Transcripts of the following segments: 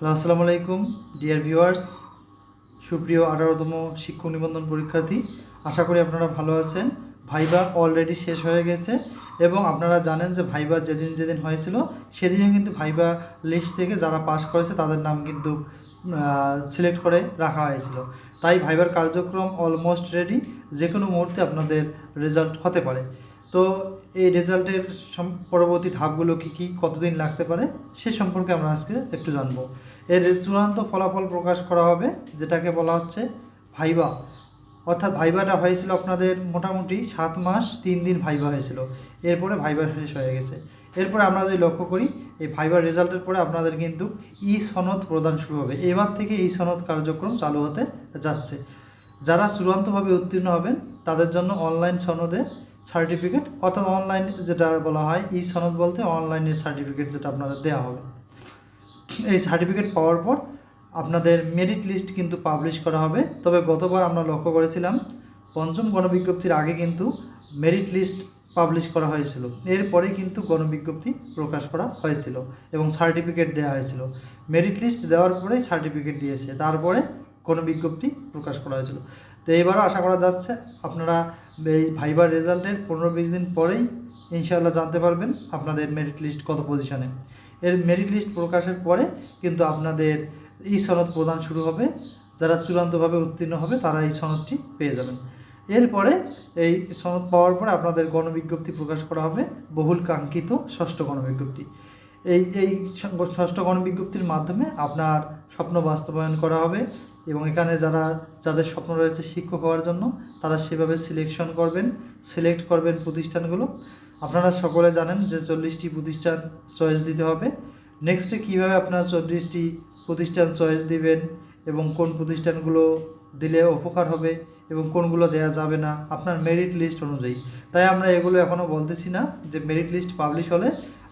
Hello, আসসালামু আলাইকুম dear viewers, সুপ্রিয় 18তম শিক্ষক নিবন্ধন পরীক্ষার্থী। আশা করি আপনারা ভালো আছেন। ভাইবা অলরেডি শেষ হয়ে গেছে এবং আপনারা জানেন যে ভাইবা যেদিন যেদিন হয়েছিল সেদিনে কিন্তু ভাইবা লিস্ট থেকে যারা পাস করেছে তাদের নাম কিন্তু সিলেক্ট করে রাখা হয়েছিল। তাই ভাইবার কার্যক্রম অলমোস্ট রেডি, যে কোনো মুহূর্তে আপনাদের রেজাল্ট হতে পারে। তো এই রেজাল্টের পরবর্তী ধাপগুলো কী কতদিন লাগতে পারে সে সম্পর্কে আমরা আজকে একটু জানবো। এর চূড়ান্ত ফলাফল প্রকাশ করা হবে, যেটাকে বলা হচ্ছে ভাইবা। অর্থাৎ ভাইবাটা হয়েছিল আপনাদের মোটামুটি 7 মাস 3 দিন ভাইবা হয়েছিল। এরপরে ভাইবা শেষ হয়ে গেছে। এরপরে আমরা যদি লক্ষ্য করি, এই ভাইবার রেজাল্টের পরে আপনাদের কিন্তু ই সনদ প্রদান শুরু হবে। এবার থেকে এই সনদ কার্যক্রম চালু হতে যাচ্ছে। যারা চূড়ান্তভাবে উত্তীর্ণ হবেন তাদের জন্য অনলাইন সনদে সার্টিফিকেট, অর্থাৎ অনলাইন যেটা বলা হয় ই সনদ বলতে অনলাইনের সার্টিফিকেট যেটা আপনাদের দেওয়া হবে। এই সার্টিফিকেট পাওয়ার পর আপনাদের মেরিট লিস্ট কিন্তু পাবলিশ করা হবে। তবে গতবার আমরা লক্ষ্য করেছিলাম পঞ্চম গণবিজ্ঞপ্তির আগে কিন্তু মেরিট লিস্ট পাবলিশ করা হয়েছিল, এরপরে কিন্তু গণবিজ্ঞপ্তি প্রকাশ করা হয়েছিল এবং সার্টিফিকেট দেওয়া হয়েছিল। মেরিট লিস্ট দেওয়ার পরেই সার্টিফিকেট দিয়েছে, তারপরে গণবিজ্ঞপ্তি প্রকাশ করা হয়েছিল। তো এবারও আশা করা যাচ্ছে আপনারা এই ভাইবার রেজাল্টের 15-20 দিন পরেই ইনশাআল্লাহ জানতে পারবেন আপনাদের মেরিট লিস্ট কত পজিশনে। এর মেরিট লিস্ট প্রকাশের পরে কিন্তু আপনাদের ই সনদ প্রদান শুরু হবে। যারা চূড়ান্তভাবে উত্তীর্ণ হবে তারা এই সনদটি পেয়ে যাবেন। এরপরে এই সনদ পাওয়ার পরে আপনাদের গণবিজ্ঞপ্তি প্রকাশ করা হবে, বহুল কাঙ্ক্ষিত ষষ্ঠ গণবিজ্ঞপ্তি। এই ষষ্ঠ গণবিজ্ঞপ্তির মাধ্যমে আপনার স্বপ্ন বাস্তবায়ন করা হবে এবং এখানে যাদের স্বপ্ন রয়েছে শিক্ষক হওয়ার জন্য তারা সেভাবে সিলেক্ট করবেন প্রতিষ্ঠানগুলো। আপনারা সকলে জানেন যে 40টি প্রতিষ্ঠান চয়েস দিতে হবে। নেক্সটে কীভাবে আপনারা 40টি প্রতিষ্ঠান চয়েস দিবেন এবং কোন প্রতিষ্ঠানগুলো দিলে উপকার হবে এবং কোনগুলো দেওয়া যাবে না আপনার মেরিট লিস্ট অনুযায়ী। তাই আমরা এগুলো এখনও বলতেছি না, যে মেরিট লিস্ট পাবলিশ হলে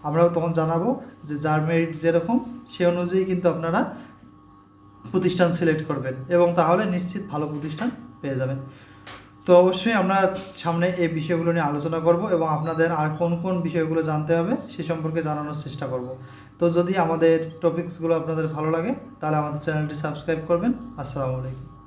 আমরাও তখন জানাবো যে যার মেরিট যেরকম সে অনুযায়ী কিন্তু আপনারা প্রতিষ্ঠান সিলেক্ট করবেন এবং তাহলে নিশ্চিত ভালো প্রতিষ্ঠান পেয়ে যাবেন। তো অবশ্যই আমরা সামনে এই বিষয়গুলো নিয়ে আলোচনা করব এবং আপনাদের আর কোন কোন বিষয়গুলো জানতে হবে সে সম্পর্কে জানানোর চেষ্টা করব। তো যদি আমাদের টপিকসগুলো আপনাদের ভালো লাগে তাহলে আমাদের চ্যানেলটি সাবস্ক্রাইব করবেন। আসসালামু আলাইকুম।